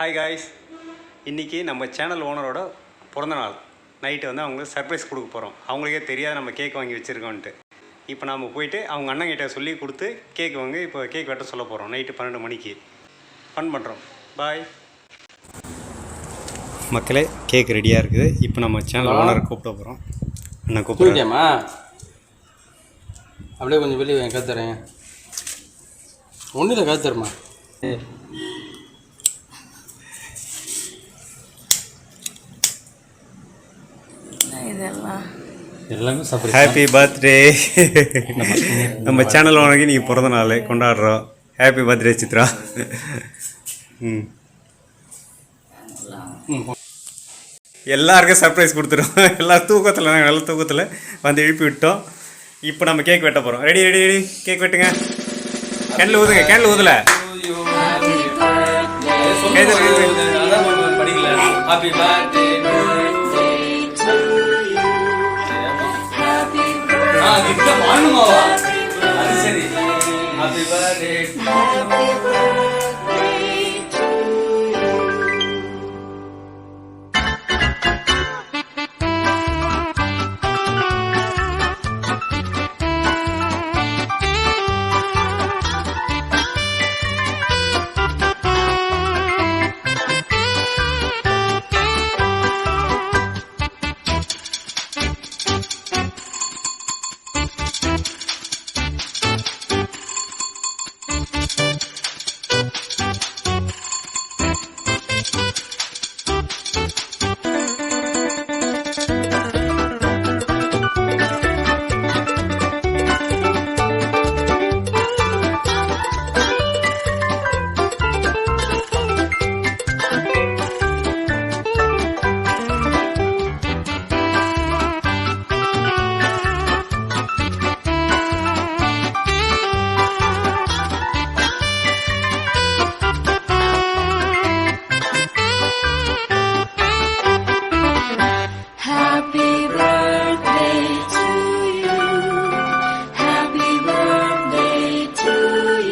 Hi guys, இன்றைக்கி நம்ம channel ஓனரோட பிறந்தநாள் நைட்டு வந்து அவங்களுக்கு சர்ப்ரைஸ் கொடுக்க போகிறோம். அவங்களுக்கே தெரியாது நம்ம கேக் வாங்கி வச்சுருக்கோன்ட்டு. இப்போ நம்ம போயிட்டு அவங்க அண்ணங்கிட்ட சொல்லி கொடுத்து கேக் வாங்கி இப்போ கேக் வெட்ட சொல்ல போகிறோம். நைட்டு 12 மணிக்கு ஃபன் பண்ணுறோம். பாய் மக்களே, கேக் ரெடியாக இருக்குது. இப்போ நம்ம சேனல் ஓனரை கூப்பிட போகிறோம். அண்ணன் கூப்பிடுறேம்மா. அப்படியே கொஞ்சம் வெளியே கற்றுறேன். ஒன்றும் இல்லை, கற்றுறமா. எல்லாமே ஹாப்பி பர்த்டே. நம்ம சேனல் ஓனருக்கு நீங்கள் பிறந்த நாள் கொண்டாடுறோம். Happy birthday Chitra. எல்லாருக்கும் சர்ப்ரைஸ் கொடுத்துருவோம். எல்லோரும் தூக்கத்தில், நாங்கள் நல்ல தூக்கத்தில் வந்து எழுப்பி விட்டோம். இப்போ நம்ம கேக் வெட்ட போகிறோம். ரெடி ரெடி ரெடி, கேக் வெட்டுங்க. கேண்டில் ஊதுங்க, கேண்டில் ஊதலை. Happy birthday. கிட்ட வாணுமாவா? அது சரி. Happy birthday. Happy